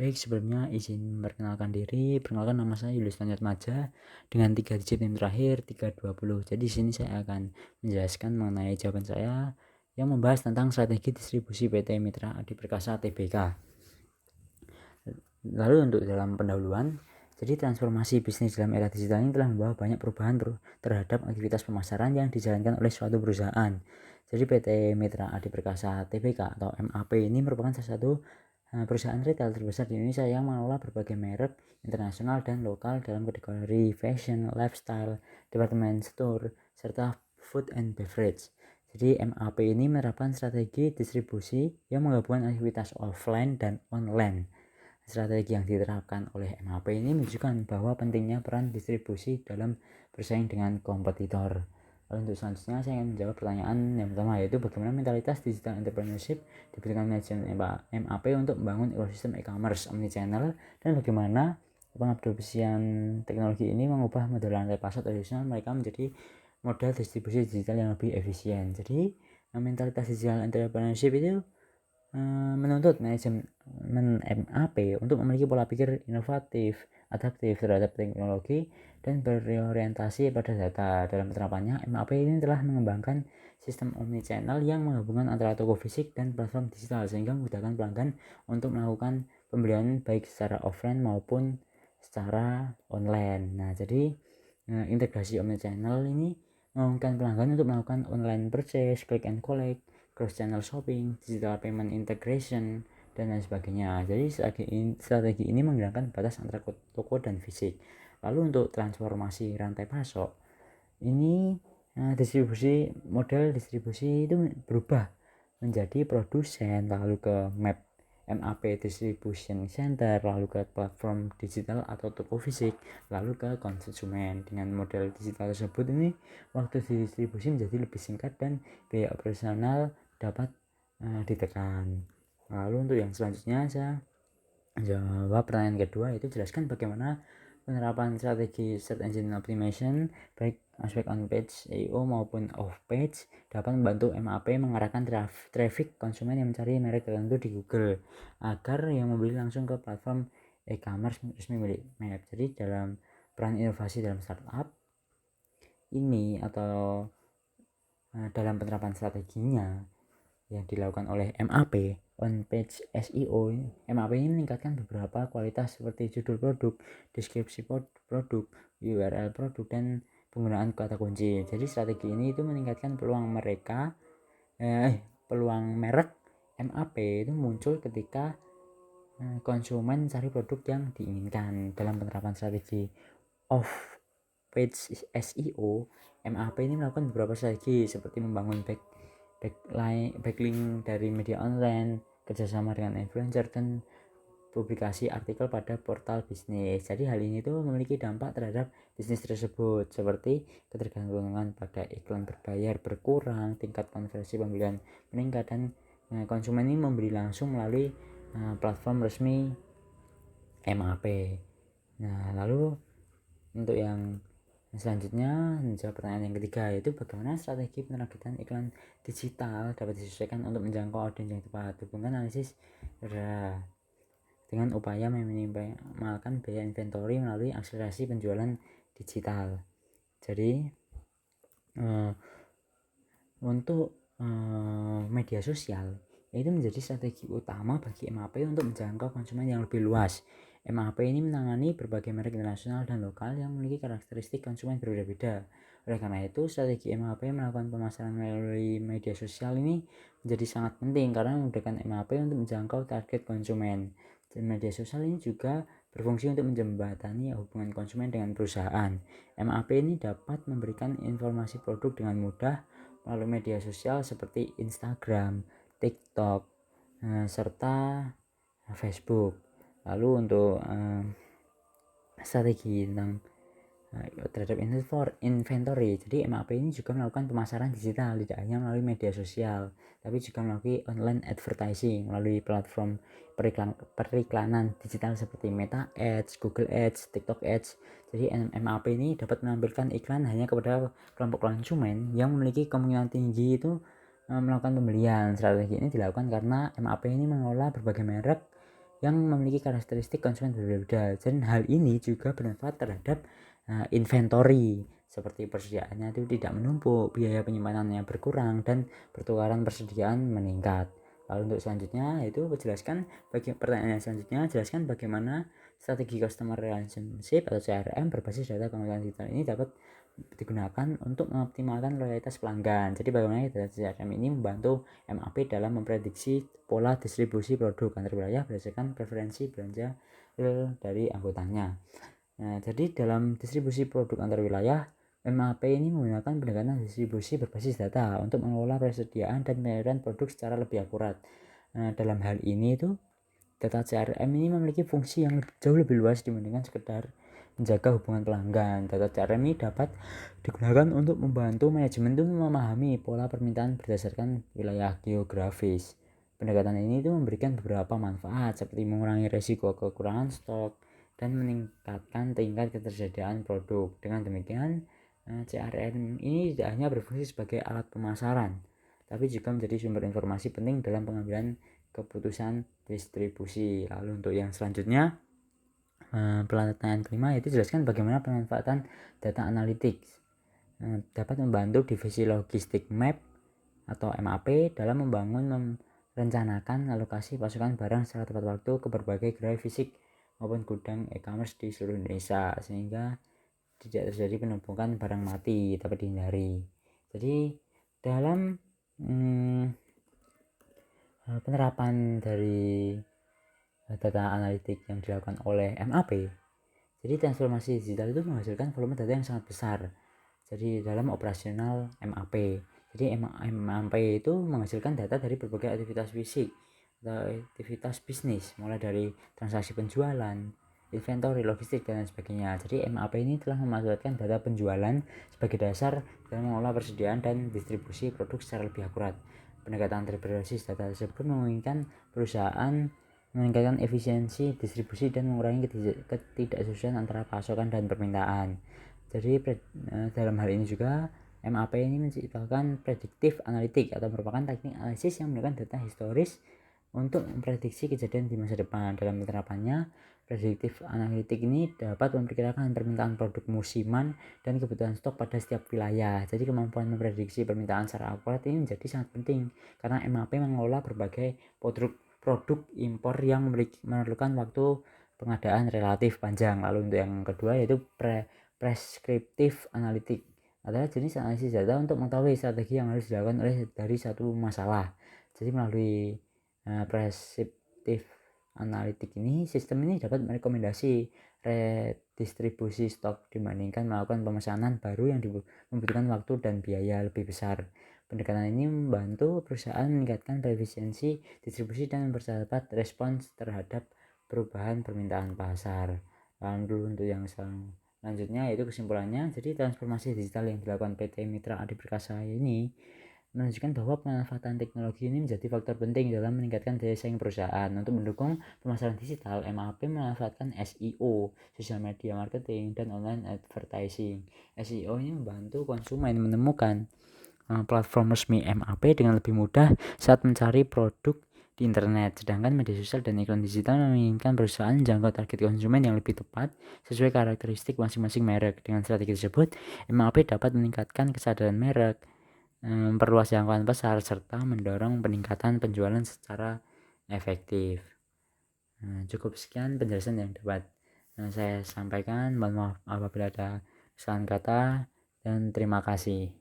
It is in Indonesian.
Baik, sebelumnya izin memperkenalkan diri. Perkenalkan, nama saya Julius Maja dengan 3 digit NIM terakhir 320. Jadi di sini saya akan menjelaskan mengenai jawaban saya yang membahas tentang strategi distribusi PT Mitra Adi Perkasa Tbk. Lalu untuk dalam pendahuluan, jadi transformasi bisnis dalam era digital ini telah membawa banyak perubahan terhadap aktivitas pemasaran yang dijalankan oleh suatu perusahaan. Jadi PT Mitra Adi Perkasa Tbk atau MAP ini merupakan salah satu perusahaan retail terbesar di Indonesia yang mengelola berbagai merek internasional dan lokal dalam kategori fashion, lifestyle, department store, serta food and beverage. Jadi MAP ini menerapkan strategi distribusi yang menggabungkan aktivitas offline dan online. Strategi yang diterapkan oleh MAP ini menunjukkan bahwa pentingnya peran distribusi dalam bersaing dengan kompetitor. Lalu untuk selanjutnya saya akan menjawab pertanyaan yang pertama, yaitu bagaimana mentalitas digital entrepreneurship diberikan manajemen MAP untuk membangun ekosistem e-commerce omnichannel, dan bagaimana pengaplikasian teknologi ini mengubah model rantai pasar tradisional mereka menjadi model distribusi digital yang lebih efisien. Jadi mentalitas digital entrepreneurship itu menuntut manajemen MAP untuk memiliki pola pikir inovatif, adaptif terhadap teknologi, dan berorientasi pada data. Dalam penerapannya, MAP ini telah mengembangkan sistem omnichannel yang menggabungkan antara toko fisik dan platform digital sehingga memudahkan pelanggan untuk melakukan pembelian baik secara offline maupun secara online. Nah, jadi integrasi omnichannel ini memungkinkan pelanggan untuk melakukan online purchase, click and collect, cross channel shopping, digital payment integration, dan lain sebagainya. Jadi strategi ini menghilangkan batas antara toko dan fisik. Lalu untuk transformasi rantai pasok ini, model distribusi itu berubah menjadi produsen, lalu ke MAP Distribution Center, lalu ke platform digital atau toko fisik, lalu ke konsumen. Dengan model digital tersebut ini, waktu distribusi menjadi lebih singkat dan biaya operasional dapat ditekan. Lalu untuk yang selanjutnya saya jawab pertanyaan kedua, yaitu jelaskan bagaimana penerapan strategi search engine optimization baik aspek on page SEO maupun off page dapat membantu MAP mengarahkan traffic konsumen yang mencari merek tertentu di Google agar yang membeli langsung ke platform e-commerce resmi milik MAP. Jadi dalam peran inovasi dalam startup ini atau dalam penerapan strateginya yang dilakukan oleh MAP on page SEO, MAP ini meningkatkan beberapa kualitas seperti judul produk, deskripsi produk, URL produk, dan penggunaan kata kunci. Jadi strategi ini itu meningkatkan peluang merek MAP itu muncul ketika konsumen cari produk yang diinginkan. Dalam penerapan strategi off page SEO, MAP ini melakukan beberapa strategi seperti membangun backlink dari media online, kerjasama dengan influencer, dan publikasi artikel pada portal bisnis. Jadi hal ini tuh memiliki dampak terhadap bisnis tersebut seperti ketergantungan pada iklan berbayar berkurang, tingkat konversi pembelian meningkat, dan konsumen ini membeli langsung melalui platform resmi MAP. Nah, lalu untuk yang selanjutnya menjawab pertanyaan yang ketiga, yaitu bagaimana strategi penerbitan iklan digital dapat disesuaikan untuk menjangkau audiens yang tepat. Hubungkan analisis dengan upaya meminimalkan biaya inventory melalui akselerasi penjualan digital. Jadi untuk media sosial itu menjadi strategi utama bagi MAP untuk menjangkau konsumen yang lebih luas. MAP ini menangani berbagai merek internasional dan lokal yang memiliki karakteristik konsumen berbeda-beda. Oleh karena itu, strategi MAP melakukan pemasaran melalui media sosial ini menjadi sangat penting karena memudahkan MAP untuk menjangkau target konsumen. Dan media sosial ini juga berfungsi untuk menjembatani hubungan konsumen dengan perusahaan. MAP ini dapat memberikan informasi produk dengan mudah melalui media sosial seperti Instagram, TikTok, serta Facebook. Lalu untuk strategi tentang terhadap inventory, jadi MAP ini juga melakukan pemasaran digital tidak hanya melalui media sosial, tapi juga melalui online advertising melalui platform periklanan digital seperti Meta Ads, Google Ads, TikTok Ads. Jadi MAP ini dapat menampilkan iklan hanya kepada kelompok konsumen yang memiliki kemungkinan tinggi itu melakukan pembelian. Strategi ini dilakukan karena MAP ini mengelola berbagai merek yang memiliki karakteristik konsumen berbeda, dan hal ini juga bermanfaat terhadap inventory, seperti persediaannya itu tidak menumpuk, biaya penyimpanannya berkurang, dan pertukaran persediaan meningkat. Lalu untuk selanjutnya itu pertanyaan selanjutnya, jelaskan bagaimana strategi customer relationship atau CRM berbasis data pengetahuan digital ini dapat digunakan untuk mengoptimalkan loyalitas pelanggan. Jadi bagaimana data CRM ini membantu MAP dalam memprediksi pola distribusi produk antar wilayah berdasarkan preferensi belanja dari anggotanya. Nah, jadi dalam distribusi produk antar wilayah, MAP ini menggunakan pendekatan distribusi berbasis data untuk mengelola persediaan dan penyaluran produk secara lebih akurat. Nah, dalam hal ini itu data CRM ini memiliki fungsi yang jauh lebih luas dibandingkan sekedar menjaga hubungan pelanggan. Data CRM ini dapat digunakan untuk membantu manajemen itu memahami pola permintaan berdasarkan wilayah geografis. Pendekatan ini itu memberikan beberapa manfaat seperti mengurangi risiko kekurangan stok dan meningkatkan tingkat ketersediaan produk. Dengan demikian, CRM ini tidak hanya berfungsi sebagai alat pemasaran, tapi juga menjadi sumber informasi penting dalam pengambilan keputusan distribusi. Lalu untuk yang selanjutnya, pertanyaan kelima, yaitu jelaskan bagaimana pemanfaatan data analytics dapat membantu divisi logistik map atau MAP dalam merencanakan alokasi pasokan barang secara tepat waktu ke berbagai gerai fisik maupun gudang e-commerce di seluruh Indonesia, sehingga tidak terjadi penumpukan barang mati dapat dihindari. Jadi dalam penerapan dari data analitik yang dilakukan oleh MAP, jadi transformasi digital itu menghasilkan volume data yang sangat besar. Jadi dalam operasional MAP, jadi MAP itu menghasilkan data dari berbagai aktivitas fisik atau aktivitas bisnis, mulai dari transaksi penjualan, inventory, logistik, dan lain sebagainya. Jadi MAP ini telah memanfaatkan data penjualan sebagai dasar dalam mengelola persediaan dan distribusi produk secara lebih akurat. Pendekatan berbasis data tersebut memungkinkan perusahaan meningkatkan efisiensi distribusi dan mengurangi ketidaksesuaian antara pasokan dan permintaan. Jadi dalam hal ini juga MAP ini menciptakan predictive analytic atau merupakan teknik analisis yang menggunakan data historis untuk memprediksi kejadian di masa depan. Dalam penerapannya, predictive analytic ini dapat memperkirakan permintaan produk musiman dan kebutuhan stok pada setiap wilayah. Jadi kemampuan memprediksi permintaan secara akurat ini menjadi sangat penting karena MAP mengelola berbagai produk impor yang memerlukan waktu pengadaan relatif panjang. Lalu untuk yang kedua yaitu prescriptive analytic adalah jenis analisis data untuk mengetahui strategi yang harus dilakukan dari satu masalah. Jadi melalui prescriptive analytic ini, sistem ini dapat merekomendasi redistribusi stok dibandingkan melakukan pemesanan baru yang membutuhkan waktu dan biaya lebih besar. Pendekatan ini membantu perusahaan meningkatkan efisiensi distribusi dan mempercepat respons terhadap perubahan permintaan pasar. Lalu untuk yang selanjutnya yaitu kesimpulannya, jadi transformasi digital yang dilakukan PT Mitra Adi Perkasa ini menunjukkan bahwa pemanfaatan teknologi ini menjadi faktor penting dalam meningkatkan daya saing perusahaan. Untuk mendukung pemasaran digital, MAP memanfaatkan SEO, social media marketing, dan online advertising. SEO ini membantu konsumen menemukan platform resmi MAP dengan lebih mudah saat mencari produk di internet, sedangkan media sosial dan iklan digital menginginkan perusahaan jangkau target konsumen yang lebih tepat sesuai karakteristik masing-masing merek. Dengan strategi tersebut, MAP dapat meningkatkan kesadaran merek, memperluas jangkauan pasar, serta mendorong peningkatan penjualan secara efektif. Cukup sekian penjelasan yang dapat saya sampaikan. Mohon maaf apabila ada kesalahan kata, dan terima kasih.